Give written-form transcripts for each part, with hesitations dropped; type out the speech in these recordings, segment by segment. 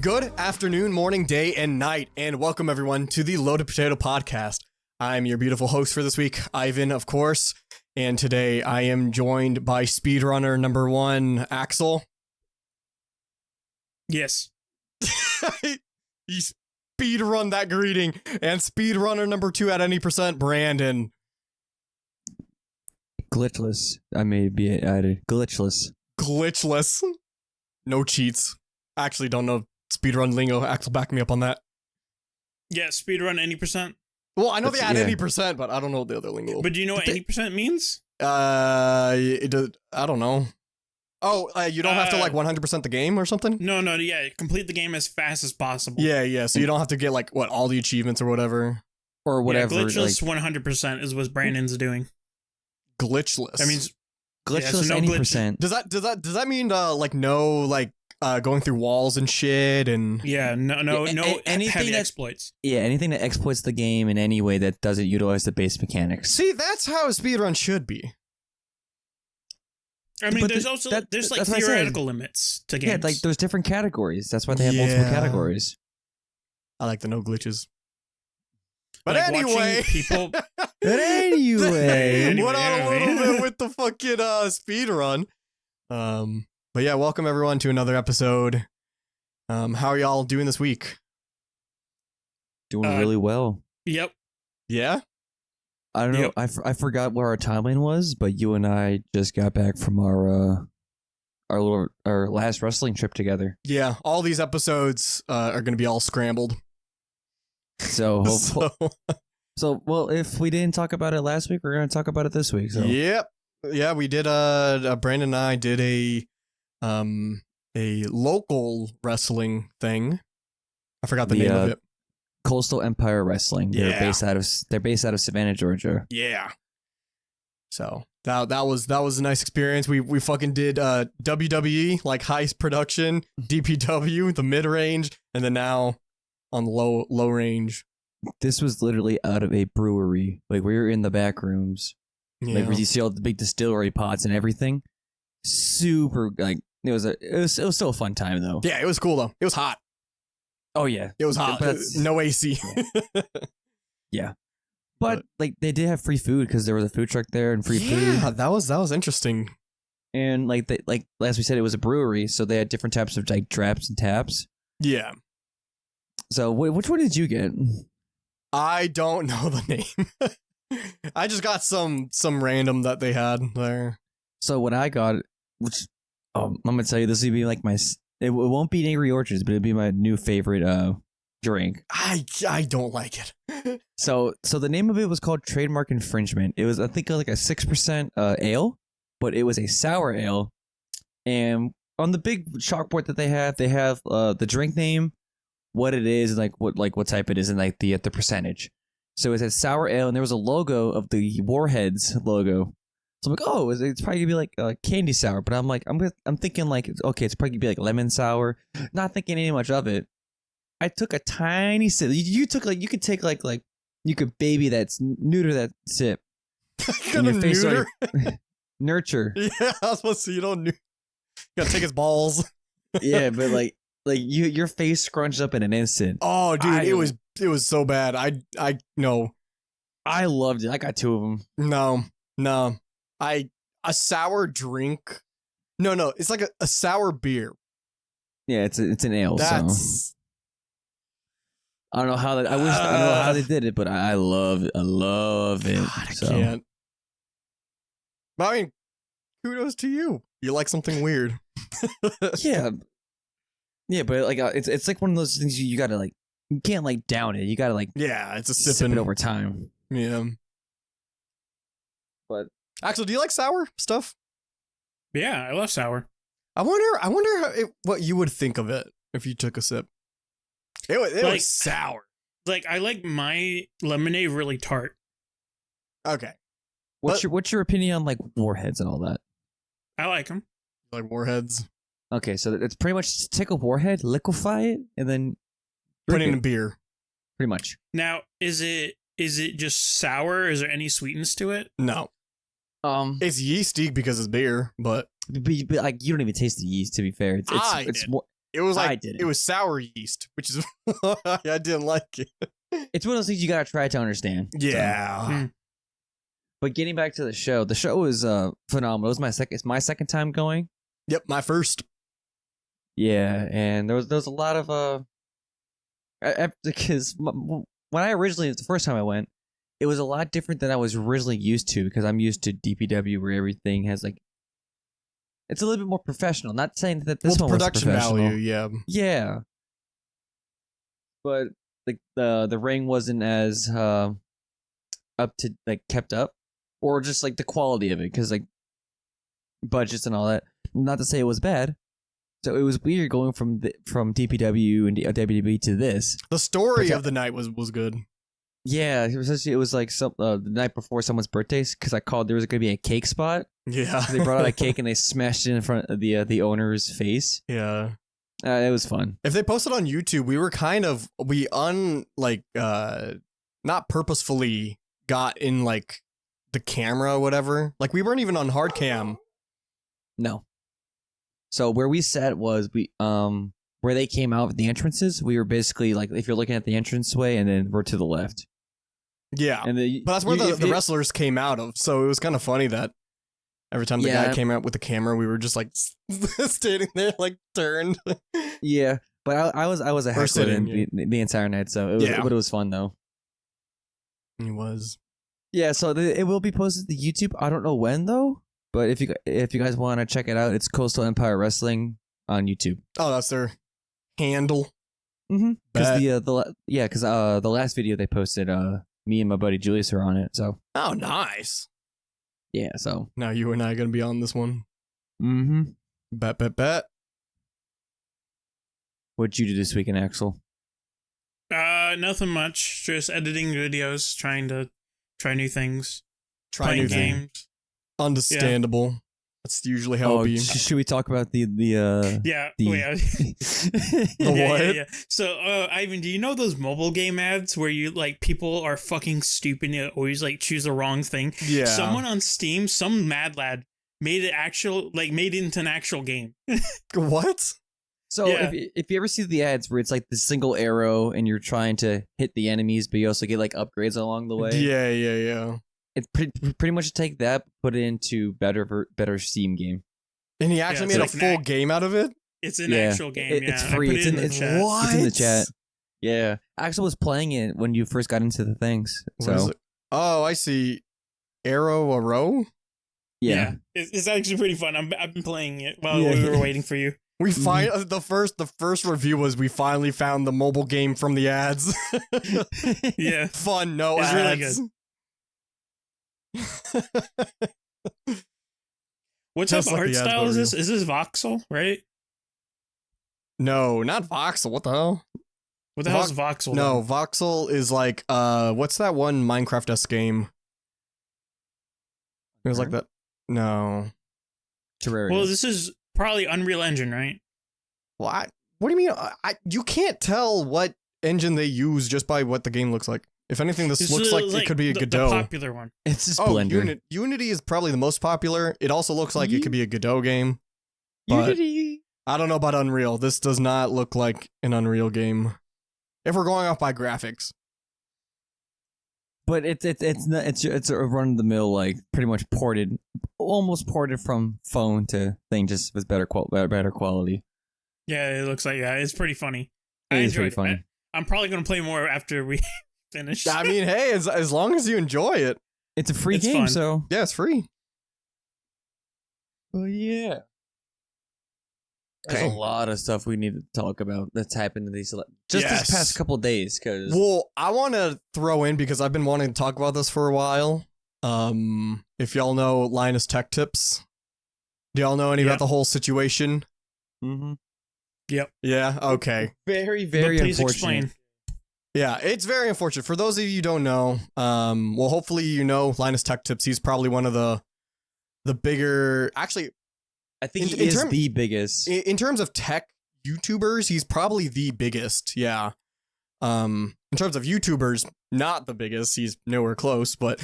Good afternoon, morning, day, and night, and welcome everyone to the Loaded Potato Podcast. I'm your beautiful host for this week, Ivan, of course, and today I am joined by speedrunner number one, Axel. Yes. He speedrun that greeting, and speedrunner number two at any percent, Brandon. Glitchless. I may be added. Glitchless. Glitchless. No cheats. Actually, don't know speedrun lingo. Axel, back me up on that. Yeah, speedrun any percent. Well, I know they add any percent, but I don't know the other lingo. But do you know what any percent means? I don't know. Oh, you don't have to like 100% the game or something? No, yeah, complete the game as fast as possible. Yeah, so you don't have to get like, what, all the achievements or whatever? Or whatever. Yeah, glitchless 100% is what Brandon's doing. Glitchless. That means glitchless no any percent. Does that mean like no like going through walls and shit and no anything heavy that exploits. Yeah, anything that exploits the game in any way that doesn't utilize the base mechanics. See, that's how a speedrun should be. I mean, But there's also there's like that's what I said. theoretical limits to games. Yeah, like there's different categories. That's why they have multiple categories. I like the no glitches. But like anyway, watching people. But anyway, went on a little bit with the fucking speedrun. But yeah, welcome everyone to another episode. How are y'all doing this week? doing really well. Yep. Yeah? I don't know. I forgot where our timeline was, but you and I just got back from our last wrestling trip together. Yeah, all these episodes are going to be all scrambled. So, well, if we didn't talk about it last week, we're going to talk about it this week. So. Yep. Yeah, we did Brandon and I did a local wrestling thing. I forgot the name of it. Coastal Empire Wrestling. They're Yeah. based out of Savannah, Georgia. Yeah. So that was a nice experience. We fucking did WWE, like heist production, DPW, the mid range, and then now on the low range. This was literally out of a brewery. Like we were in the back rooms. Yeah. Like where you see all the big distillery pots and everything. Super like it was still a fun time though. Yeah, it was cool though. It was hot. Oh yeah. It was hot. No AC. Yeah. But like they did have free food because there was a food truck there and free food. Yeah, that was interesting. And like as we said, it was a brewery, so they had different types of like traps and taps. Yeah. So which one did you get? I don't know the name. I just got some random that they had there. So what I got, which I'm gonna tell you, this would be like it won't be Angry Orchards, but it'd be my new favorite drink. I don't like it. So the name of it was called Trademark Infringement. It was I think like a 6% ale, but it was a sour ale. And on the big chalkboard that they have the drink name, what it is, and like what type it is, and like the percentage. So it said sour ale, and there was a logo of the Warheads logo. So I'm like, oh, it's probably gonna be like candy sour. But I'm like, I'm thinking like, okay, it's probably gonna be like lemon sour. Not thinking any much of it. I took a tiny sip. You took like you could take like you could baby neuter that sip. And your face neuter? Nurture. Yeah, I was supposed to. You don't you gotta take his balls. Yeah, but like your face scrunched up in an instant. Oh, dude, it was so bad. I no. I loved it. I got two of them. No. A sour drink. No. It's like a sour beer. Yeah, it's an ale. That's. So. I don't know how I don't know how they did it, but I love it. God, I can't. But I mean, kudos to you. You like something weird. Yeah, but like it's like one of those things you gotta like you can't like down it. You gotta like it's a sip it over time. Yeah. But Axel, do you like sour stuff? Yeah, I love sour. I wonder what you would think of it if you took a sip. It was sour. Like I like my lemonade really tart. Okay. What's your opinion on like Warheads and all that? I like them. Like Warheads. Okay, so it's pretty much take a Warhead, liquefy it, and then put it in a beer. Pretty much. Now, is it just sour? Is there any sweetness to it? No. It's yeasty because it's beer, but like you don't even taste the yeast. To be fair, it's more it was I like didn't. it was sour yeast, which is why I didn't like it. It's one of those things you gotta try to understand. So. Yeah. But getting back to the show was phenomenal. It was it's my second time going. Yep, my first. Yeah, and there was a lot of because when I the first time I went, it was a lot different than I was originally used to because I'm used to DPW where everything has like it's a little bit more professional. Not saying that this one was production professional. value, yeah. Yeah, but like the ring wasn't as up to like kept up, or just like the quality of it because like budgets and all that. Not to say it was bad. So it was weird going from DPW and WWE to this. The story of the night was good. Yeah, it was like the night before someone's birthday because I called there was going to be a cake spot. Yeah. So they brought out a cake and they smashed it in front of the owner's face. Yeah. It was fun. If they posted on YouTube, we were not purposefully got in like the camera or whatever. Like we weren't even on hard cam. No. So where we sat was where they came out with the entrances. We were basically like if you're looking at the entranceway and then we're to the left. Yeah. And but that's where the wrestlers came out of. So it was kind of funny that every time the guy came out with the camera, we were just like standing there like turned. Yeah. But I was a heckler sitting, the entire night, so it was fun though. It was. Yeah, so it will be posted to YouTube. I don't know when though, but if you guys want to check it out, it's Coastal Empire Wrestling on YouTube. Oh, that's their handle. Mm-hmm. Because the last video they posted, me and my buddy Julius are on it. So. Oh, nice. Yeah. So. Now you and I are gonna be on this one. Mm-hmm. Bet. What'd you do this weekend, Axel? Nothing much. Just editing videos, trying to try new things, Playing games. Understandable. That's usually how it be. Should we talk about the what? Yeah. So, Ivan, do you know those mobile game ads where you like people are fucking stupid and always like choose the wrong thing? Yeah. Someone on Steam, some mad lad made it into an actual game. What? So if you ever see the ads where it's like the single arrow and you're trying to hit the enemies, but you also get like upgrades along the way. Yeah. It's pretty much take that, put it into better Steam game. And he actually made a full game out of it? It's an actual game. It's free. It's in the chat. What? It's in the chat. Yeah. Axel was playing it when you first got into the things. What is it? Oh, I see. Arrow a row? Yeah. It's actually pretty fun. I've been playing it while we were waiting for you. We the first review was we finally found the mobile game from the ads. Yeah. Fun, no it's ads. Really good. What type of art style is this? Is this voxel, right? No, not voxel. What the hell? What the hell is voxel? No, voxel is like what's that one Minecraft-esque game? It was like that. No. Terraria. Well, this is probably Unreal Engine, right? What? What do you mean? You can't tell what engine they use just by what the game looks like. If anything, this looks like it could be a Godot. The popular one. It's just Blender. Unity is probably the most popular. It also looks like it could be a Godot game. Unity. I don't know about Unreal. This does not look like an Unreal game. If we're going off by graphics. But it's a run of the mill, like pretty much almost ported from phone to thing, just with better quality. Yeah, it looks like it's pretty funny. It is pretty funny. I'm probably gonna play more after we finish. I mean, hey, as long as you enjoy it, it's a free game, fun. so yeah, it's free. Well, yeah. There's a lot of stuff we need to talk about that's happened in these this past couple days. Well, I want to throw in because I've been wanting to talk about this for a while. If y'all know Linus Tech Tips, do y'all know any about the whole situation? Mm-hmm. Yep. Yeah. Okay. Very, very please unfortunate. Explain. Yeah, it's very unfortunate. For those of you who don't know, well, hopefully you know Linus Tech Tips. He's probably one of the bigger, actually. I think he is the biggest. In terms of tech YouTubers, he's probably the biggest, yeah. In terms of YouTubers, not the biggest. He's nowhere close, but...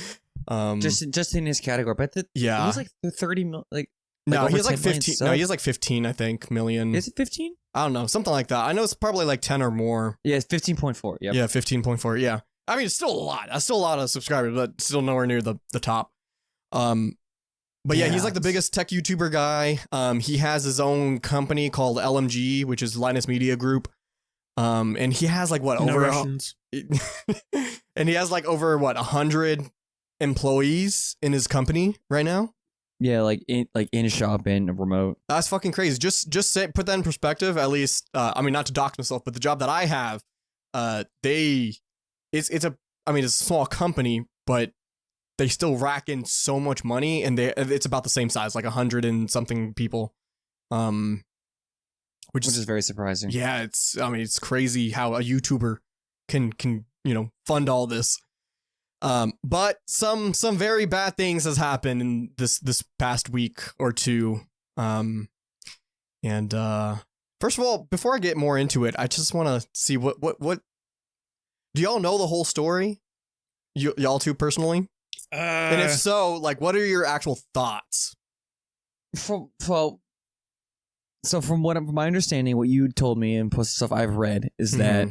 just in his category. But it was like 30 million... Like, No, over he has like 10 million 15. No, subs? he has like 15, I think, million. Is it 15? I don't know, something like that. I know it's probably like 10 or more. Yeah, it's 15.4. Yep. Yeah, 15.4. Yeah. I mean, it's still a lot. That's still a lot of subscribers, but still nowhere near the top. But yeah, he's like the biggest tech YouTuber guy. He has his own company called LMG, which is Linus Media Group. And he has like what, No over Russians. and he has like over what, 100 employees in his company right now. Yeah, like in shop and remote. That's fucking crazy. Just say, put that in perspective. At least, I mean, not to dox myself, but the job that I have, it's a small company, but they still rack in so much money, and it's about the same size, like 100 and something people. Which is very surprising. Yeah, it's crazy how a YouTuber can fund all this. But some very bad things has happened in this past week or two. And first of all, before I get more into it, I just want to see what do y'all know the whole story? Y'all two personally? And if so, like, what are your actual thoughts? From my understanding, what you told me and plus stuff I've read is that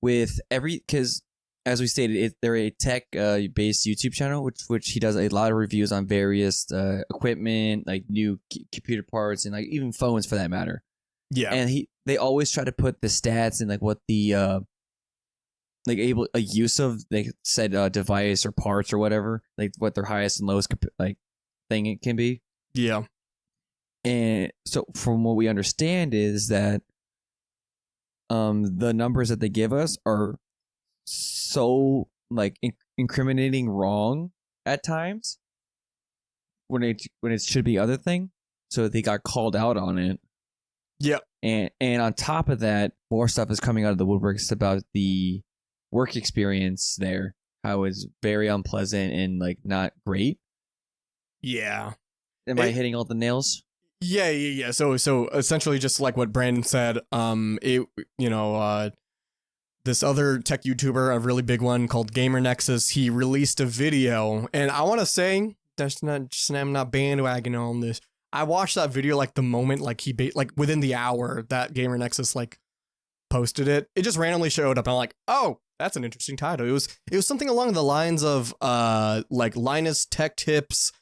with because as we stated, they're a tech based YouTube channel, which he does a lot of reviews on various equipment, like new computer parts and like even phones for that matter. Yeah, and they always try to put the stats and like what the use of said device or parts or whatever, like what their highest and lowest thing it can be. Yeah. And so from what we understand is that the numbers that they give us are so like incriminating wrong at times when it should be other thing. So they got called out on it. Yep. And on top of that, more stuff is coming out of the woodworks about the work experience there, how it's very unpleasant and like not great. Yeah. Am I hitting all the nails? Yeah. So essentially, just like what Brandon said, this other tech YouTuber, a really big one called Gamer Nexus, he released a video, and I want to say I'm not bandwagoning on this. I watched that video like the moment within the hour that Gamer Nexus like posted it. It just randomly showed up. And I'm like, oh, that's an interesting title. It was something along the lines of like Linus Tech tips,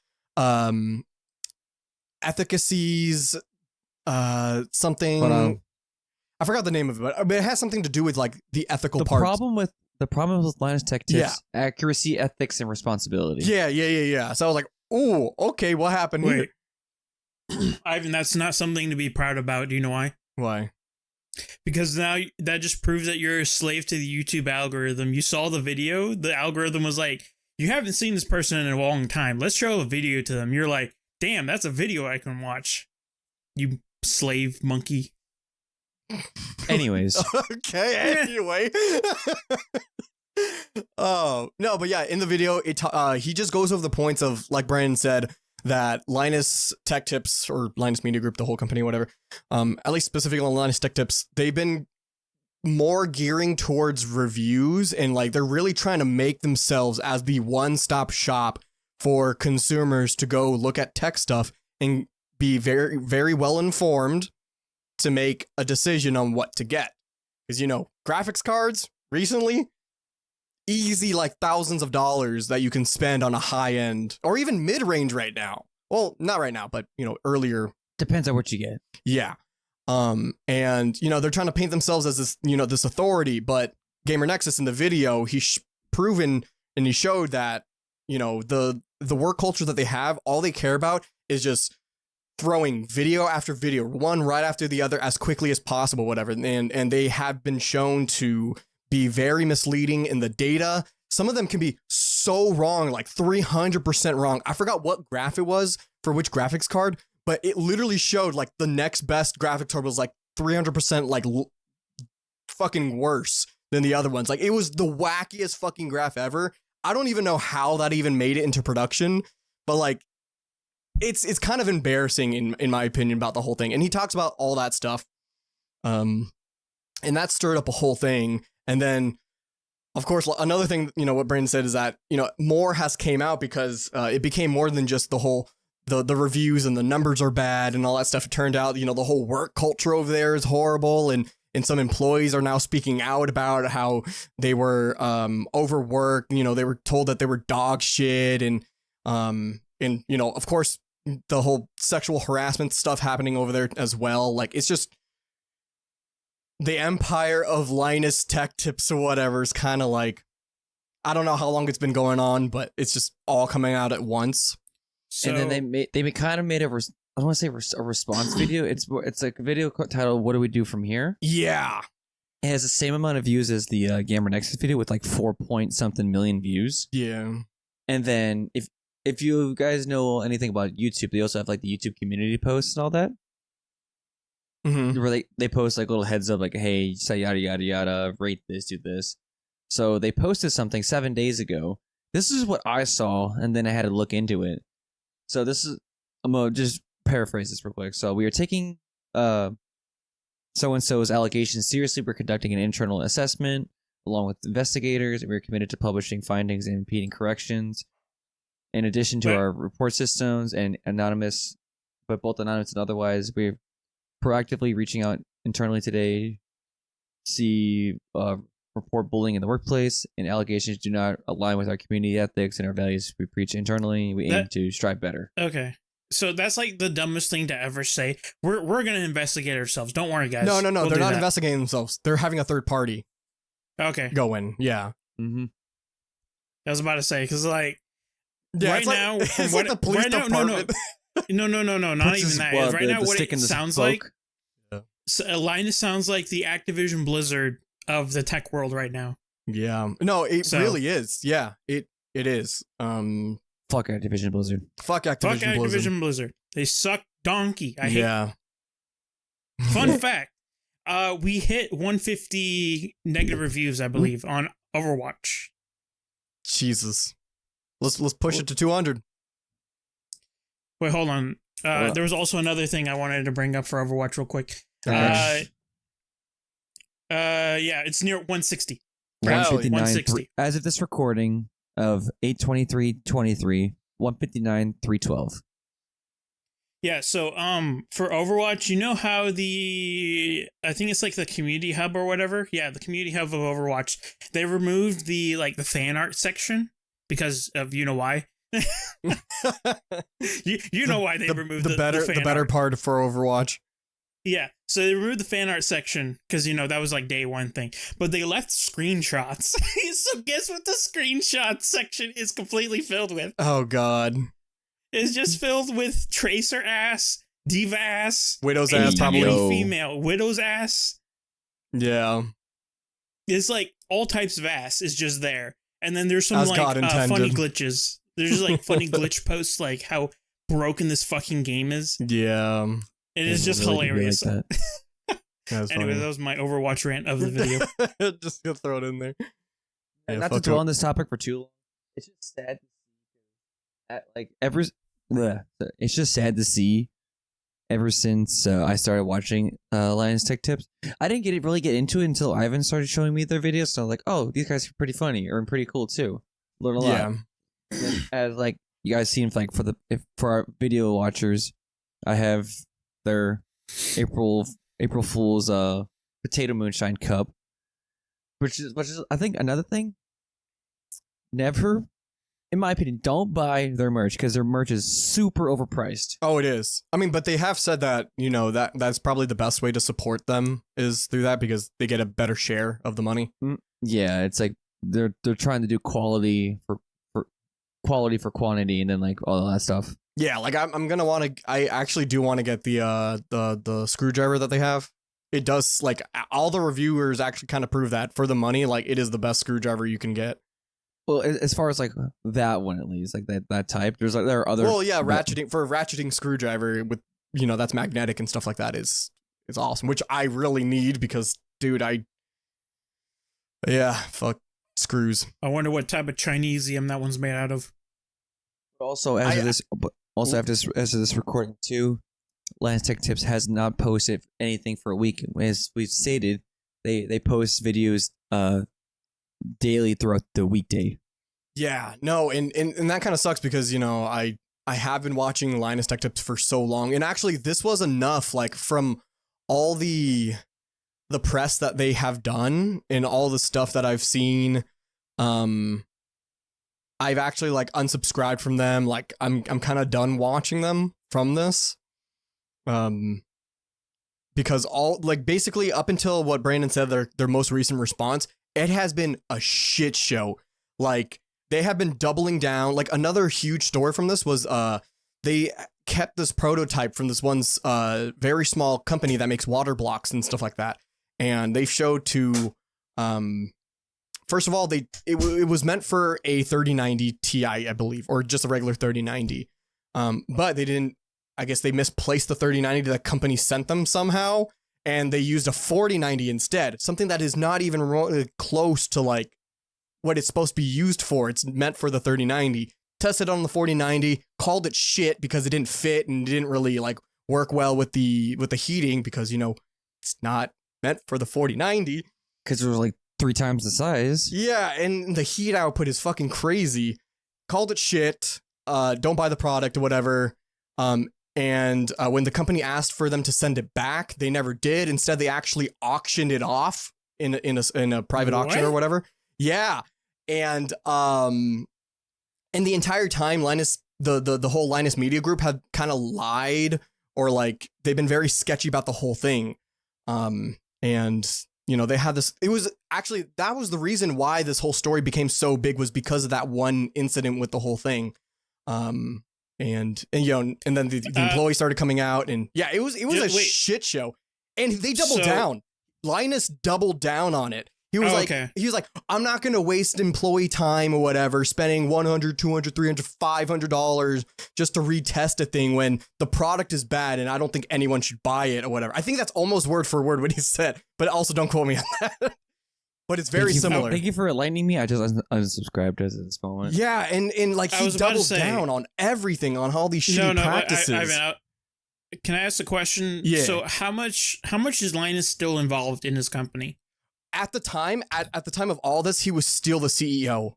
efficacies, something. I forgot the name of it, but it has something to do with like the ethical part. The problem with Linus Tech tips, accuracy, ethics, and responsibility. Yeah. So I was like, oh, okay, what happened here? Ivan, that's not something to be proud about. Do you know why? Why? Because now that just proves that you're a slave to the YouTube algorithm. You saw the video, the algorithm was like, you haven't seen this person in a long time. Let's show a video to them. You're like, damn, that's a video I can watch. You slave monkey. Anyways. Okay, anyway. Oh, no, but yeah, in the video, he just goes over the points of, like Brandon said, that Linus Tech Tips, or Linus Media Group, the whole company, whatever, at least specifically on Linus Tech Tips, they've been more gearing towards reviews, and like they're really trying to make themselves as the one-stop shop for consumers to go look at tech stuff and be very, very well informed to make a decision on what to get. Because, graphics cards recently, easy like thousands of dollars that you can spend on a high end or even mid range right now. Well, not right now, but earlier. Depends on what you get. Yeah. And they're trying to paint themselves as this, this authority, but Gamer Nexus in the video, he's proven and he showed that, the work culture that they have, all they care about is just throwing video after video, one right after the other as quickly as possible, whatever. And they have been shown to be very misleading in the data. Some of them can be so wrong, like 300% wrong. I forgot what graph it was for which graphics card, but it literally showed like the next best graphic card was like 300% like fucking worse than the other ones. Like it was the wackiest fucking graph ever. I don't even know how that even made it into production, but like it's kind of embarrassing in my opinion about the whole thing. And he talks about all that stuff. And that stirred up a whole thing. And then, of course, another thing, what Brandon said is that, more has came out because it became more than just the whole the reviews and the numbers are bad and all that stuff. It turned out, the whole work culture over there is horrible, and some employees are now speaking out about how they were overworked. They were told that they were dog shit, and of course the whole sexual harassment stuff happening over there as well. Like, it's just the empire of Linus Tech Tips or whatever is kind of like, I don't know how long it's been going on, but it's just all coming out at once. So, and then they kind of made I don't want to say a response video. It's like a video titled "What do we do from here?" Yeah, it has the same amount of views as the Gamer Nexus video with like 4-point-something million views. Yeah, and then if you guys know anything about YouTube, they also have like the YouTube community posts and all that. Mm-hmm. Where they post like little heads up like, hey, say yada yada yada, rate this, do this. So they posted something 7 days ago. This is what I saw, and then I had to look into it. So I'm gonna just paraphrase this real quick. So we are taking so-and-so's allegations seriously. We're conducting an internal assessment along with investigators, and we're committed to publishing findings and impeding corrections. In addition to our report systems and anonymous, but both anonymous and otherwise, we're proactively reaching out internally today, report bullying in the workplace, and allegations do not align with our community ethics and our values we preach internally. We aim to strive better. Okay. So that's like the dumbest thing to ever say. We're going to investigate ourselves. Don't worry, guys. No. We'll They're not investigating themselves. They're having a third party. Okay. Go in. Yeah. Mm-hmm. I was about to say, because like, yeah, right now, it's like the police department. No, not even that. Right now, what it sounds like, Linus sounds like the Activision Blizzard of the tech world right now. Yeah. No, it really is. Yeah, it is. Fuck Activision Blizzard. Fuck Activision Blizzard. They suck donkey. I hate. Yeah. Fun fact: we hit 150 negative reviews, I believe, on Overwatch. Jesus. Let's push it to 200. Wait, hold on. There was also another thing I wanted to bring up for Overwatch real quick. Okay. Yeah, it's near 160. 159. As of this recording of 8/23/23, 159/312. Yeah, so for Overwatch, you know how I think it's like the community hub or whatever. Yeah, the community hub of Overwatch. They removed the fan art section because of why. you know why they removed the better part for Overwatch. Yeah, so they removed the fan art section because that was like day one thing, but they left screenshots. So guess what the screenshot section is completely filled with? Oh God, it's just filled with Tracer ass, Diva ass, Widow's ass, probably female Widow's ass. Yeah, it's like all types of ass is just there, and then there's some funny glitches. There's just like funny glitch posts like how broken this fucking game is. Yeah. It is just really hilarious. Like Anyway, that was my Overwatch rant of the video. Just gonna throw it in there. And not to dwell on this topic for too long. It's just sad to see. It's just sad to see. Ever since I started watching Linus Tech Tips, I didn't really get into it until Ivan started showing me their videos. So I'm like, oh, these guys are pretty funny or pretty cool too. Learn a lot. Yeah. As like you guys seen, like for our video watchers, I have their April Fool's potato moonshine cup, which is I think another thing. Never, in my opinion, don't buy their merch because their merch is super overpriced. Oh, it is. I mean, but they have said that that's probably the best way to support them is through that because they get a better share of the money. Yeah, it's like they're trying to do quality for quantity, and then like all that stuff. Yeah, like I actually do want to get the screwdriver that they have. It does, like, all the reviewers actually kind of prove that for the money, like, it is the best screwdriver you can get. Well, as far as like that one at least, like that type, there are other. Well, yeah, ratcheting screwdriver with that's magnetic and stuff like that is awesome, which I really need because, dude, fuck screws. I wonder what type of Chinesium that one's made out of. Also, as of this recording too, Linus Tech Tips has not posted anything for a week. As we've stated, they post videos daily throughout the weekday. Yeah, no, and that kind of sucks because I I have been watching Linus Tech Tips for so long, and actually this was enough, like from all the press that they have done and all the stuff that I've seen. I've actually like unsubscribed from them. Like I'm kind of done watching them from this. Because all like basically up until what Brandon said, their most recent response, it has been a shit show. Like they have been doubling down. Like another huge story from this was they kept this prototype from this one's very small company that makes water blocks and stuff like that, and they showed to first of all, it was meant for a 3090 Ti, I believe, or just a regular 3090. But they didn't. I guess they misplaced the 3090 that company sent them somehow, and they used a 4090 instead. Something that is not even close to like what it's supposed to be used for. It's meant for the 3090. Tested on the 4090, called it shit because it didn't fit and didn't really like work well with the heating because it's not meant for the 4090. Because it was like 3 times the size. Yeah, and the heat output is fucking crazy. Called it shit. Don't buy the product or whatever. And when the company asked for them to send it back, they never did. Instead, they actually auctioned it off in a private auction or whatever. Yeah, and the entire time, Linus, the whole Linus Media Group had kind of lied, or like they've been very sketchy about the whole thing. And they had this. It was actually that was the reason why this whole story became so big, was because of that one incident with the whole thing. And then the employees started coming out, and yeah, it was a shit show, and they doubled down. Linus doubled down on it. He was he was like, I'm not going to waste employee time or whatever, spending $100, $200, $300, $500 just to retest a thing when the product is bad and I don't think anyone should buy it or whatever. I think that's almost word for word what he said, but also don't quote me on that. But it's very similar. Thank you for enlightening me. I just unsubscribed as of this moment. Yeah, and like he doubled down on everything, on all these shitty practices. Can I ask a question? Yeah. So how much is Linus still involved in his company? At the time of all this, he was still the CEO.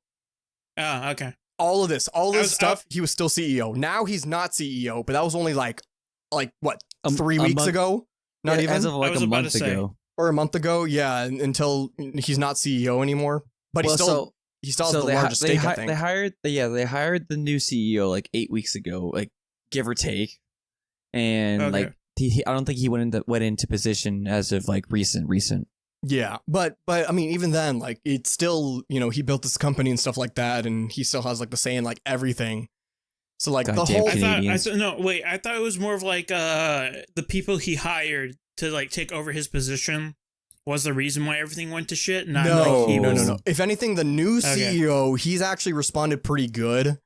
Oh, okay. All of this stuff, he was still CEO. Now he's not CEO, but that was only like what, 3 weeks ago? Not even as of like a month ago. Or a month ago, yeah, until he's not CEO anymore. But he still has the largest stake, I think. They hired the new CEO like 8 weeks ago, like give or take. And like I don't think he went into position as of like recent. Yeah, but I mean, even then, like it's still, he built this company and stuff like that, and he still has like the say in like everything. So like the whole I thought it was more of like the people he hired to like take over his position was the reason why everything went to shit. No. If anything, the new CEO, he's actually responded pretty good.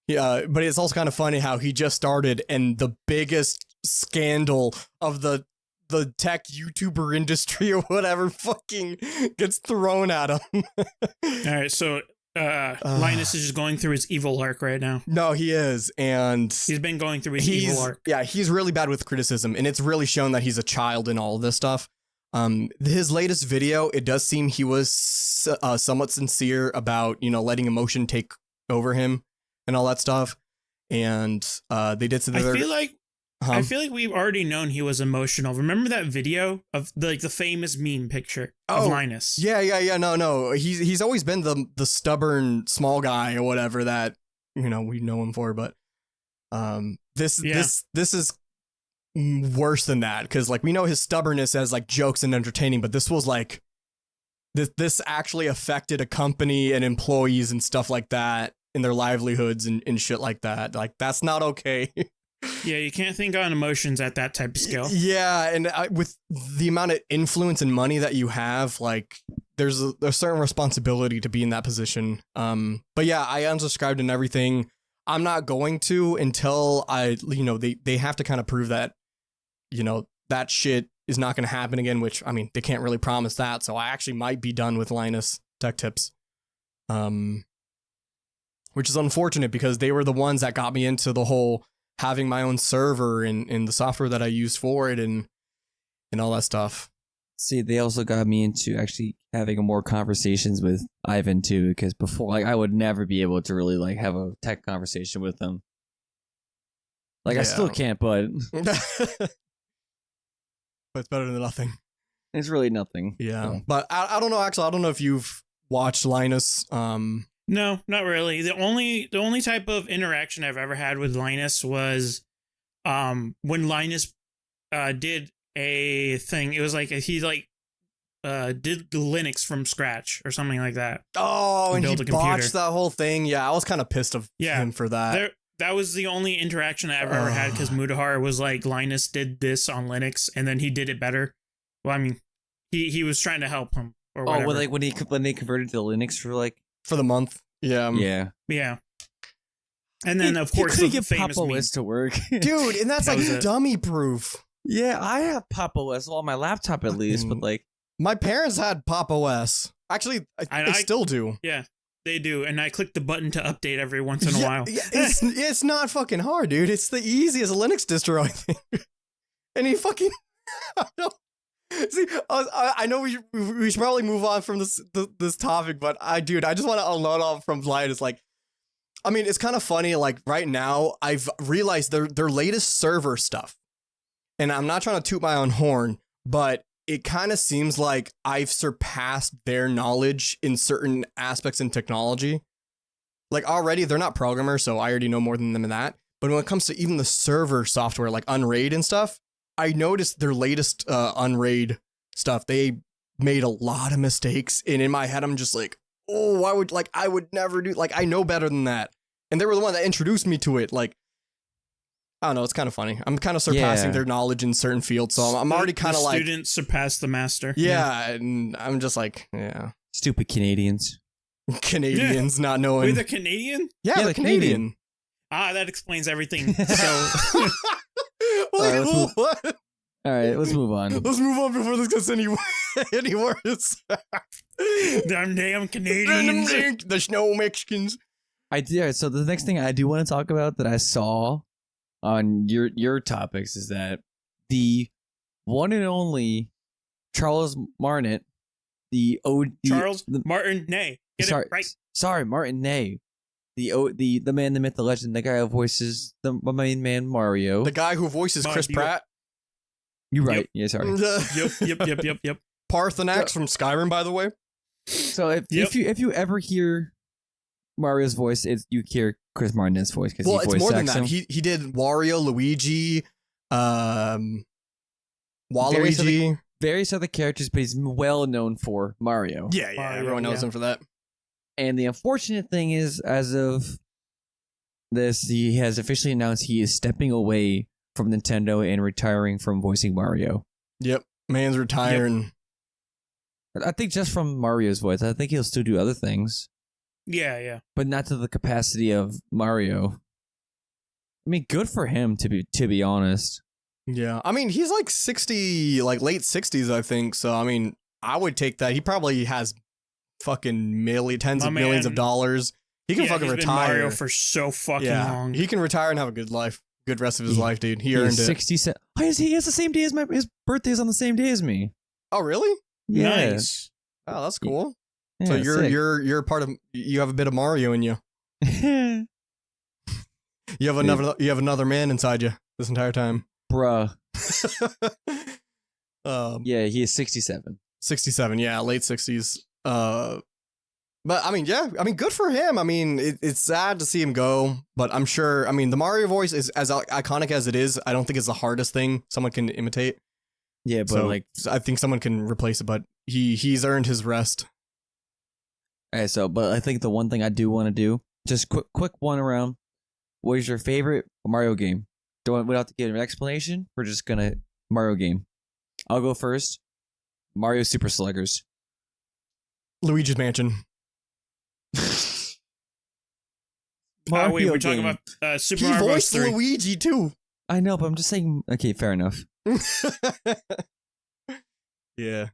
Yeah, but it's also kind of funny how he just started and the biggest scandal of the tech YouTuber industry or whatever fucking gets thrown at him. All right, so Linus is just going through his evil arc right now. No, he is, and he's been going through his evil arc. Yeah, he's really bad with criticism, and it's really shown that he's a child in all of this stuff. His latest video, it does seem he was somewhat sincere about letting emotion take over him and all that stuff, and they did say that I feel like we've already known he was emotional. Remember that video of the famous meme picture of Linus? Yeah. No. He's always been the stubborn small guy or whatever that we know him for. But this is worse than that, because like we know his stubbornness as like jokes and entertaining, but this was like this actually affected a company and employees and stuff like that in their livelihoods and shit like that. Like that's not okay. Yeah, you can't think on emotions at that type of scale. Yeah, and with the amount of influence and money that you have, like there's a certain responsibility to be in that position. But yeah, I unsubscribed and everything. I'm not going to until they have to kind of prove that that shit is not going to happen again. Which I mean, they can't really promise that. So I actually might be done with Linus Tech Tips. Which is unfortunate because they were the ones that got me into the whole having my own server and the software that I use for it and all that stuff. See, they also got me into actually having more conversations with Ivan too, because before, like, I would never be able to really like have a tech conversation with them. Like I still Yeah. can't, but But it's better than nothing. it's really nothing. Yeah. So. But I don't know, actually, I don't know if you've watched Linus. No, not really. The only type of interaction I've ever had with Linus was when Linus did a thing. It was like he did the Linux from scratch or something like that. Oh, and he built a computer. botched that whole thing. Yeah, I was kind of pissed of him for that. That was the only interaction I ever had because Mudahar was like, Linus did this on Linux and then he did it better. Well, I mean, he was trying to help him or whatever. Oh, well, like when they converted to Linux For the month. Yeah. Yeah. And then, of course, couldn't the get famous Pop! meme. OS to work. Dude, and that's That like was it. dummy proof. Yeah, I have Pop! OS on my laptop at least, but like, My parents had Pop! OS. Actually, they still do. Yeah, they do. And I click the button to update every once in a while. Yeah, it's not fucking hard, dude. It's the easiest Linux distro, I think. And he fucking... See, I know we should probably move on from this topic, but I just want to unload off from Linus. Like, I mean, it's kind of funny. Like right now, I've realized their latest server stuff, and I'm not trying to toot my own horn, but it kind of seems like I've surpassed their knowledge in certain aspects in technology. Like already, they're not programmers, so I already know more than them in that. But when it comes to even the server software, like Unraid and stuff, I noticed their latest Unraid stuff. They made a lot of mistakes, and in my head, I'm just like, oh, I would never do. Like, I know better than that, and they were the one that introduced me to it. Like, I don't know. It's kind of funny. I'm kind of surpassing their knowledge in certain fields, so I'm already kind of like student surpassed the master. Yeah, and I'm just like, yeah, stupid Canadians. Canadians not knowing. Wait, the Canadian? Yeah, the Canadian. That explains everything. So. What? All right, let's move on. Let's move on before this gets any worse. Them damn Canadians. The snow Mexicans. I did. So the next thing I do want to talk about that I saw on your topics is that the one and only Charles Martinet, Charles Martin Nay. Get it right. Sorry, Martin Nay. The man, the myth, the legend, the guy who voices the main man Mario. The guy who voices Chris Pratt. You're right. Yep. Yeah, sorry. Yep. Parthenax from Skyrim, by the way. So if you ever hear Mario's voice, you hear Chris Martinet's voice because it's more than that. He did Wario, Luigi, Waluigi, various other characters, but he's well known for Mario. Yeah, everyone knows him for that. And the unfortunate thing is, as of this, he has officially announced he is stepping away from Nintendo and retiring from voicing Mario. Yep, man's retiring. Yep. I think just from Mario's voice. I think he'll still do other things. Yeah. But not to the capacity of Mario. I mean, good for him to be honest. Yeah, I mean, he's like 60, like late 60s, I think. So I mean, I would take that. He probably has fucking tens of millions of dollars. He can fucking retire. Been Mario for so fucking long. He can retire and have a good life, good rest of his life, dude. He earned it. 67. He has the same day as his birthday is on the same day as me. Oh, really? Yeah. Nice. Oh, that's cool. Yeah, so you're part of. You have a bit of Mario in you. You have another man inside you this entire time, bruh. Yeah, he is 67. 67. Yeah, late 60s. But I mean, good for him. I mean, it's sad to see him go, but I'm sure. I mean, the Mario voice is as iconic as it is. I don't think it's the hardest thing someone can imitate. Yeah, but so I think someone can replace it. But he's earned his rest. All right, but I think the one thing I do want to do, just quick one around. What is your favorite Mario game? We don't have to give an explanation. We're just gonna Mario game. I'll go first. Mario Super Sluggers. Luigi's Mansion. Wait, we're talking about Super Mario Bros. 3. He voiced Luigi too. I know, but I'm just saying. Okay, fair enough. Yeah.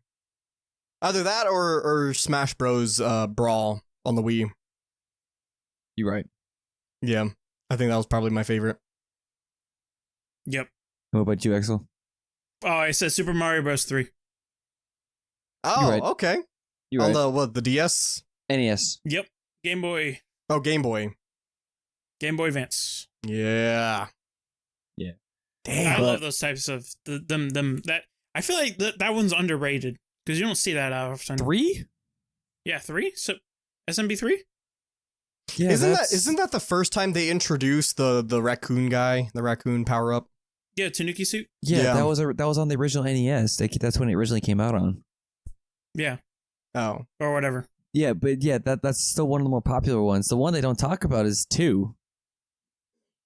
Either that or Smash Bros. Brawl on the Wii. You're right. Yeah, I think that was probably my favorite. Yep. What about you, Axel? Oh, I said Super Mario Bros. 3. Oh, right. Okay. You're on right. the DS? NES. Yep. Game Boy. Oh, Game Boy. Game Boy Advance. Yeah. Damn. I love those types of them that I feel like that one's underrated because you don't see that often. 3? Yeah, 3. So SMB 3. Yeah, isn't that the first time they introduced the raccoon guy, the raccoon power up? Yeah, Tanuki suit. Yeah, Yeah. that was on the original NES. That's when it originally came out on. Yeah, Oh, or whatever. Yeah, but yeah, that's still one of the more popular ones. The one they don't talk about is 2.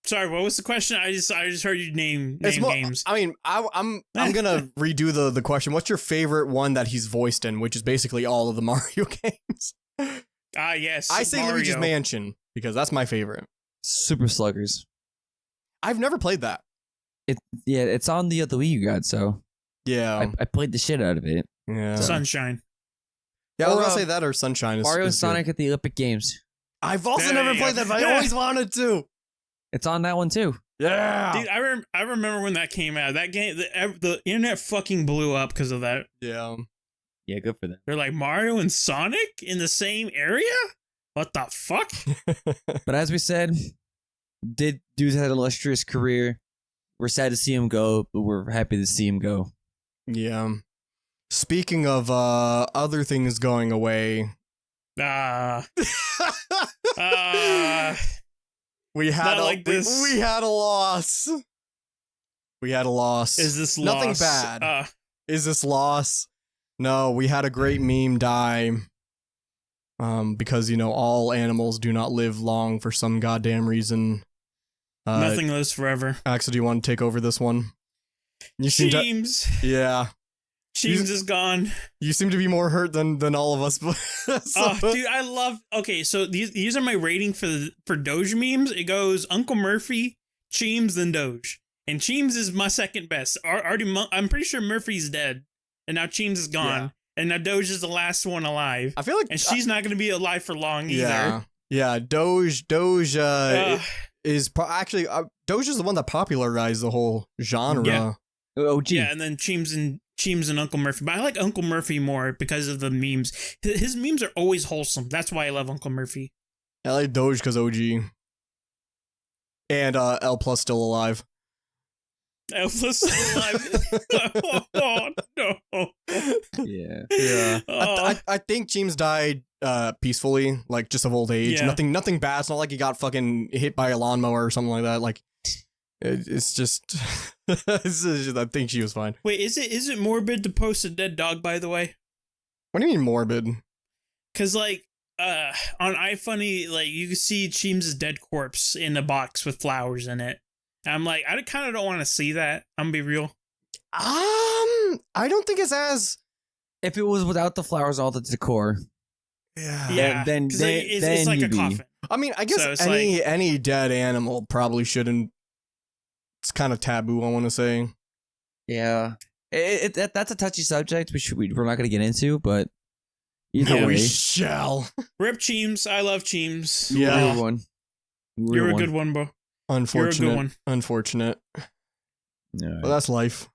Sorry, what was the question? I just heard you name games. I mean, I'm gonna redo the question. What's your favorite one that he's voiced in? Which is basically all of the Mario games. Yes. I say Mario. Luigi's Mansion because that's my favorite. Super Sluggers. I've never played that. It's on the Wii U got, so Yeah, I played the shit out of it. yeah. Sunshine. Yeah, I was Or, gonna say that or Sunshine. Mario and is good. Sonic at the Olympic Games. I've also Yeah, never yeah. played that, but I Yeah. always wanted to. It's on that one too. Yeah. Dude, I remember when that came out. That game, the internet fucking blew up because of that. Yeah. Yeah, good for them. They're like, Mario and Sonic in the same area? What the fuck? But as we said, dude had an illustrious career. We're sad to see him go, but we're happy to see him go. Yeah. Speaking of other things going away, we had Not like this. we had a loss. We had a loss. Is this nothing loss? bad? Is this loss? No, we had a great meme die. Because all animals do not live long for some goddamn reason. Nothing lives forever. Axel, do you want to take over this one? You seem to, Cheems. yeah. Cheems is gone. You seem to be more hurt than all of us. Dude, I love. Okay, so these are my rating for Doge memes. It goes Uncle Murphy, Cheems, then Doge, and Cheems is my second best. I'm pretty sure Murphy's dead, and now Cheems is gone, Yeah. and now Doge is the last one alive, I feel like, and she's not going to be alive for long either. yeah. Doge is actually Doge is the one that popularized the whole genre. Yeah. OG. Yeah, and then Cheems and Uncle Murphy. But I like Uncle Murphy more because of the memes. His memes are always wholesome. That's why I love Uncle Murphy. I like Doge because OG. And L Plus still alive. Elvis alive. Oh, no. Yeah. Yeah. Oh. I think James died peacefully, like just of old age. Yeah. Nothing bad. It's not like he got fucking hit by a lawnmower or something like that. Like it's just I think she was fine. Wait, is it morbid to post a dead dog, by the way? What do you mean morbid? Because, like, on iFunny, like, you can see Cheems' dead corpse in a box with flowers in it. And I'm like, I kind of don't want to see that. I'm gonna be real. I don't think it's as If it was without the flowers, all the decor. Yeah, then 'cause, like, it's like a you'd be- coffin. I mean, I guess So it's any dead animal probably shouldn't. It's kind of taboo, I want to say. Yeah. That's a touchy subject we're not going to get into, but either Yeah, way. We shall. Rip Cheems. I love Cheems. Yeah. Real one. You're a good one, bro. Unfortunate. You're a good one. Unfortunate. All right. Well, that's life.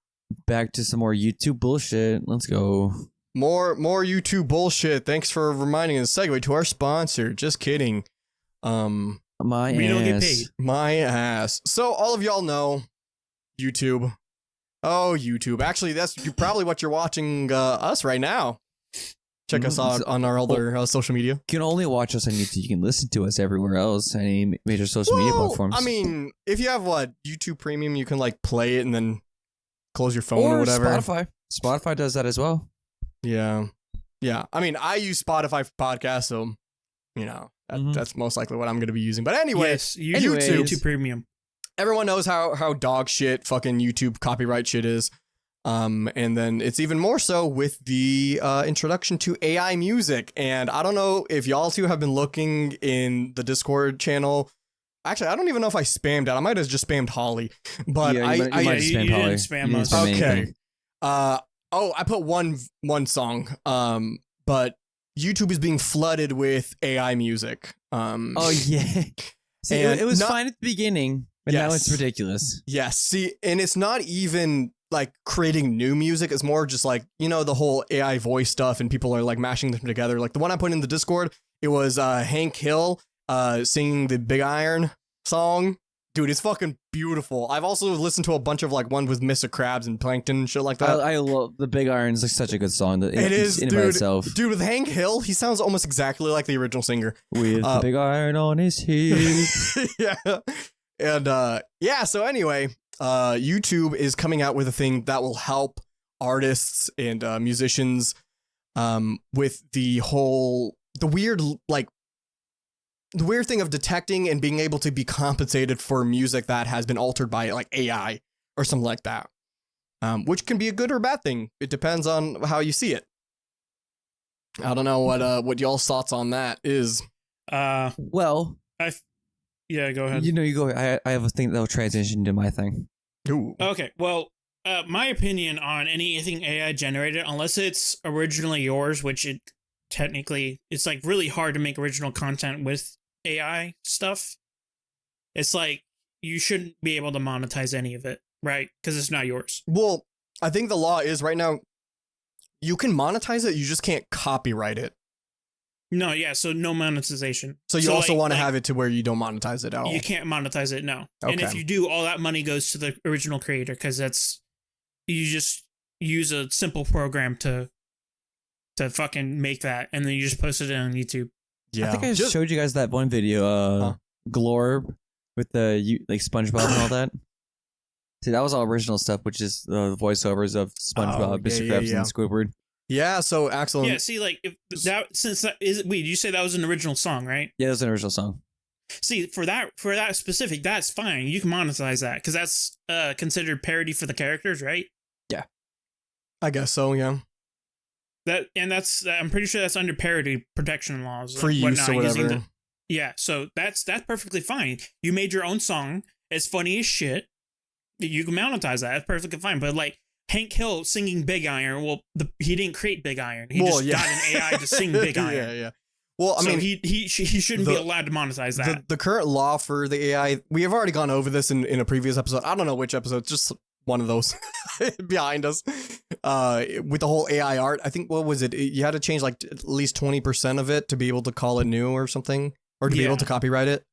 Back to some more YouTube bullshit. Let's go. More YouTube bullshit. Thanks for reminding us. Segue to our sponsor. Just kidding. My We ass. don't get paid. My ass. So all of y'all know YouTube. Oh, YouTube. Actually, that's probably what you're watching us right now. Check us out on our other social media. You can only watch us on YouTube. You can listen to us everywhere else. Any major social media platforms. I mean, if you have YouTube Premium, you can like play it and then close your phone or whatever. Spotify. Spotify does that as well. Yeah. Yeah. I mean, I use Spotify for podcasts, so that's most likely what I'm going to be using. But anyway, Yes, you anyways. YouTube Premium. everyone knows how dog shit fucking YouTube copyright shit is. And then it's even more so with the introduction to AI music. And I don't know if y'all two have been looking in the Discord channel. Actually, I don't even know if I spammed it. I might have just spammed Holly. But Yeah, I might have you spammed didn't Holly. spam You us. didn't spam okay. anything. I put one song. But YouTube is being flooded with AI music. Oh yeah. See, And it was not- fine at the beginning, but now Yes. it's ridiculous. Yes. See, and it's not even like creating new music. It's more just like, the whole AI voice stuff and people are like mashing them together. Like the one I put in the Discord, it was Hank Hill singing the Big Iron song. Dude, it's fucking beautiful. I've also listened to a bunch of like one with Mr. Krabs and Plankton and shit like that. I love the Big Iron's like such a good song. It is, in and by dude. itself. Dude, with Hank Hill, he sounds almost exactly like the original singer. With the Big Iron on his heel. Yeah. And yeah, so anyway, YouTube is coming out with a thing that will help artists and musicians with the weird thing of detecting and being able to be compensated for music that has been altered by like AI or something like that, which can be a good or bad thing. It depends on how you see it. I don't know what y'all's thoughts on that is. Well, yeah, go ahead. You go. I have a thing that will transition to my thing. Ooh. Okay, well, my opinion on anything AI generated, unless it's originally yours, which it technically, it's like really hard to make original content with AI stuff. It's like you shouldn't be able to monetize any of it, right? Because it's not yours. Well, I think the law is right now you can monetize it, you just can't copyright it. No, yeah, so no monetization. So you also want to have it to where you don't monetize it at all. You can't monetize it, no. Okay. And if you do, all that money goes to the original creator because you just use a simple program to fucking make that, and then you just post it on YouTube. Yeah. I think I showed you guys that one video, Glorb, with the like SpongeBob and all that. See, that was all original stuff, which is the voiceovers of SpongeBob, Mr. Krabs, and Squidward. Yeah, so Axel. Yeah, see, like if that since that is wait, you say that was an original song, right? Yeah, that was an original song. See, for that specific, that's fine. You can monetize that because that's considered parody for the characters, right? Yeah, I guess so. Yeah. That's I'm pretty sure that's under parody protection laws for use or whatever. Yeah, so that's perfectly fine. You made your own song. It's funny as shit. You can monetize that. That's perfectly fine. But like Hank Hill singing Big Iron, well, he didn't create Big Iron. He got an AI to sing Big Iron. Yeah. Well, I mean, he shouldn't be allowed to monetize that. The current law for the AI, we have already gone over this in a previous episode. I don't know which episode, just one of those behind us. With the whole AI art, I think, what was it? You had to change like at least 20% of it to be able to call it new or something, or to be able to copyright it.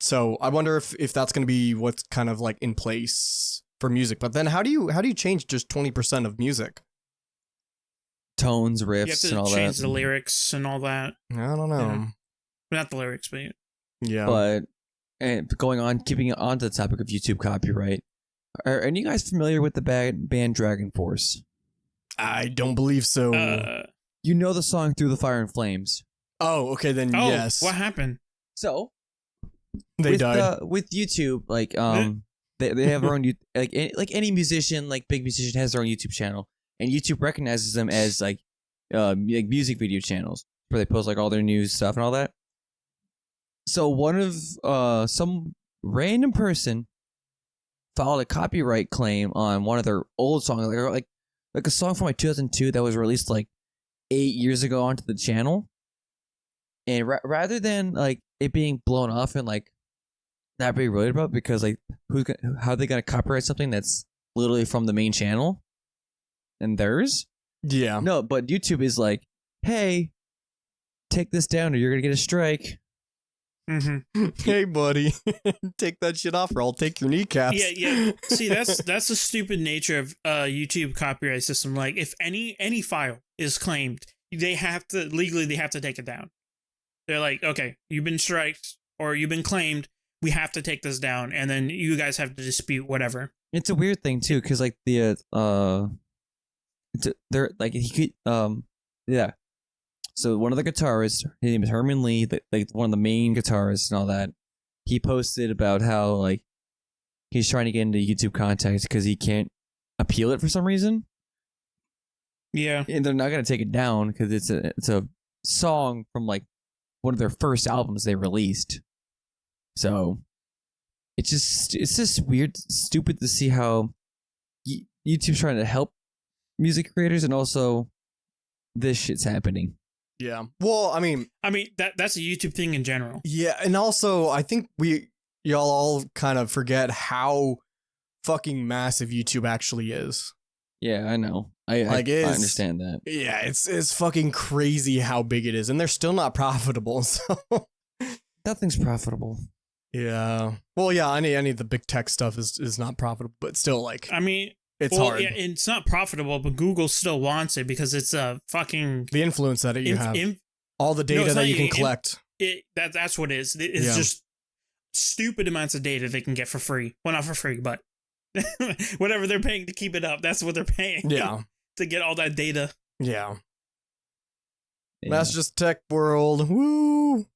So I wonder if that's going to be what's kind of like in place for music. But then how do you change just 20% of music? Tones, riffs, and all that. You have to change the lyrics and all that. I don't know. Yeah. Not the lyrics, but yeah. But keeping it on to the topic of YouTube copyright. Are any of you guys familiar with the band Dragon Force? I don't believe so. You know the song "Through the Fire and Flames." Oh, okay, then yes. What happened? So they died with YouTube. Like they have their own like any musician, like big musician, has their own YouTube channel, and YouTube recognizes them as like music video channels where they post like all their new stuff and all that. So one of some random person filed a copyright claim on one of their old songs, like a song from like 2002 that was released like 8 years ago onto the channel. And rather than like it being blown off and like not being worried about, because like how are they gonna copyright something that's literally from the main channel and theirs? Yeah. No, but YouTube is like, hey, take this down or you're gonna get a strike. Mm-hmm. Hey, buddy, take that shit off, or I'll take your kneecaps. Yeah. See, that's the stupid nature of YouTube copyright system. Like, if any file is claimed, they have to take it down. They're like, okay, you've been striked or you've been claimed. We have to take this down, and then you guys have to dispute whatever. It's a weird thing too, because like they're like yeah. So one of the guitarists, his name is Herman Lee, like one of the main guitarists and all that. He posted about how like he's trying to get into YouTube content because he can't appeal it for some reason. Yeah, and they're not gonna take it down because it's a song from like one of their first albums they released. So it's just weird, stupid to see how YouTube's trying to help music creators and also this shit's happening. Yeah. Well, I mean that's a YouTube thing in general. Yeah, and also I think y'all all kind of forget how fucking massive YouTube actually is. Yeah, I know. I understand that. Yeah, it's fucking crazy how big it is, and they're still not profitable. So nothing's profitable. Yeah. Well, yeah. Any of the big tech stuff is not profitable, but still, like, I mean, it's hard. Yeah, it's not profitable, but Google still wants it because it's a fucking The influence that you have, all the data that you can collect. That's what it is. It's just stupid amounts of data they can get for free. Well, not for free, but whatever they're paying to keep it up, that's what they're paying. Yeah. To get all that data. Yeah. That's just tech world. Woo.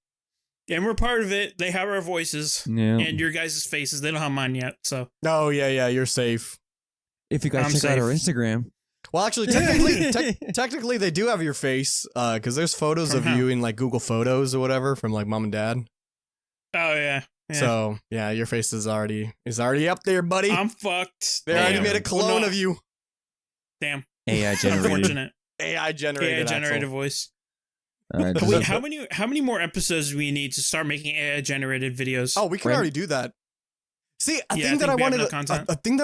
And we're part of it. They have our voices and your guys' faces. They don't have mine yet. So. Oh, yeah. You're safe. If you guys check out our Instagram. Well, actually, technically, they do have your face because there's photos of you in like Google Photos or whatever from like mom and dad. Oh, yeah. So, yeah, your face is already up there, buddy. I'm fucked. They already made a clone of you. Damn. AI generated. Unfortunate. AI generated voice. Wait, how many more episodes do we need to start making AI generated videos? Oh, we can already do that. See, a thing that I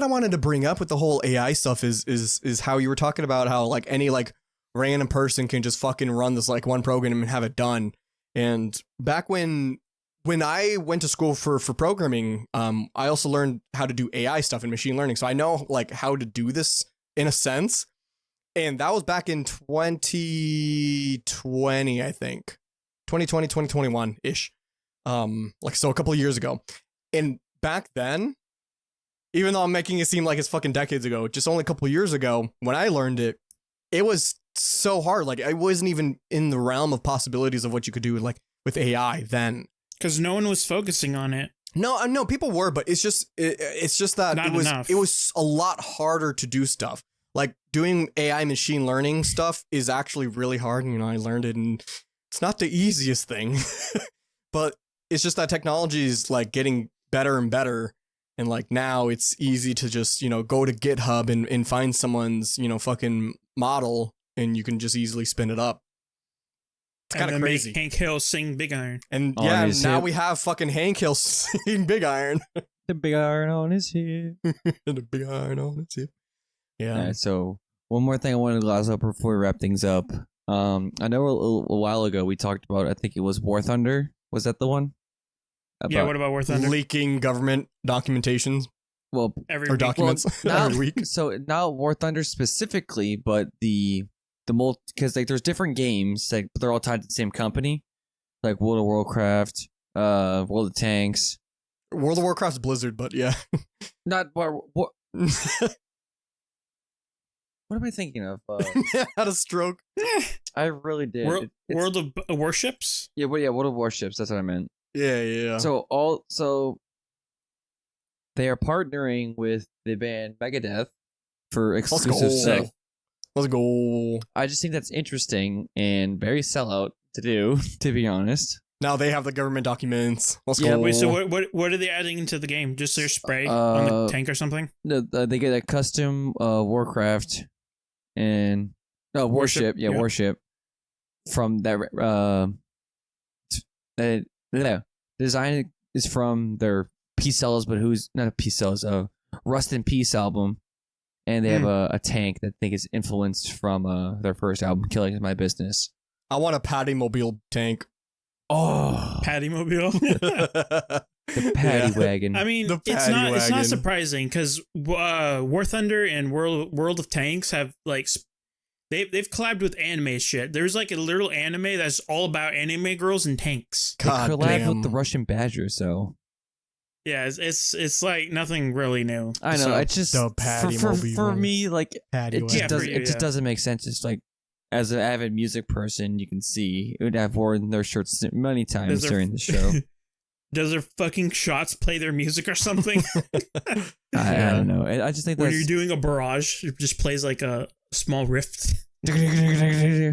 wanted to bring up with the whole AI stuff is how you were talking about how like any like random person can just fucking run this like one program and have it done. And back when I went to school for programming, I also learned how to do AI stuff and machine learning. So I know like how to do this in a sense. And that was back in 2020, I think. 2020, 2021-ish. Like so a couple of years ago. And back then, even though I'm making it seem like it's fucking decades ago, just only a couple of years ago, when I learned it, it was so hard. Like I wasn't even in the realm of possibilities of what you could do like with AI then. Because no one was focusing on it. No, people were, but it's just that it was a lot harder to do stuff. Like doing AI machine learning stuff is actually really hard. You know, I learned it and it's not the easiest thing, but it's just that technology is like getting better and better. And like now it's easy to just, you know, go to GitHub and find someone's, you know, fucking model and you can just easily spin it up. It's kind of crazy. Make Hank Hill sing Big Iron. And now we have fucking Hank Hill singing Big Iron. The big iron on his hip. The big iron on his hip. Yeah. All right, so one more thing I wanted to gloss up before we wrap things up. I know a while ago we talked about, I think it was War Thunder. Was that the one? What about War Thunder? Leaking government documentations. Well, documents every week. So now War Thunder specifically, but the because like there's different games, like but they're all tied to the same company, like World of Warcraft, World of Tanks. World of Warcraft's Blizzard, but yeah. Not what. What am I thinking of? Had a stroke. I really did. World of Warships? Yeah, World of Warships. That's what I meant. Yeah. So they are partnering with the band Megadeth for exclusive stuff. Let's go. I just think that's interesting and very sellout to do, to be honest. Now they have the government documents. Let's go. Wait, so what are they adding into the game? Just their spray on the tank or something? No, they get a custom Warcraft and warship. Yeah, warship from that. The design is from their Peace Cells, but who's not a Peace Cells? Rust in Peace album, and they have a tank that I think is influenced from their first album, Killing Is My Business. I want a Paddy Mobile tank. Oh, Paddy Mobile. The Paddy Wagon. I mean, it's not surprising because War Thunder and World of Tanks have like they've collabed with anime shit. There's like a little anime that's all about anime girls and tanks. They collabed with the Russian Badger, so yeah, it's like nothing really new. I know. It's just for me, like it just doesn't make sense. It's like, as an avid music person, you can see it would have worn their shirts many times during the show. Does their fucking shots play their music or something? I don't know. I just think when you're doing a barrage, it just plays like a small rift. Yeah,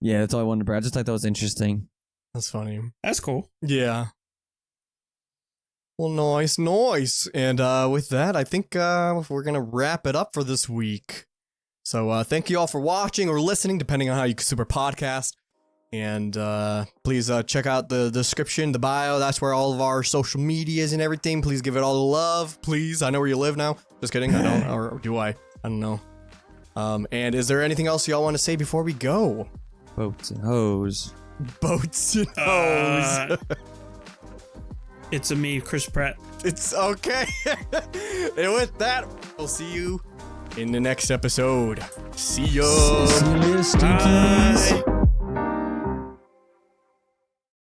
that's all I wanted to bring. I just thought that was interesting. That's funny. That's cool. Yeah. Well, nice. And with that, I think we're going to wrap it up for this week. So thank you all for watching or listening, depending on how you consume our podcast. And please check out the description, the bio. That's where all of our social medias and everything. Please give it all the love, please. I know where you live now. Just kidding. I don't. Or do I? I don't know. And is there anything else y'all want to say before we go? Boats and hoes. Boats and hoes. It's a me, Chris Pratt. It's okay. And with that, we'll see you in the next episode. See ya. See you, stinkies. Bye.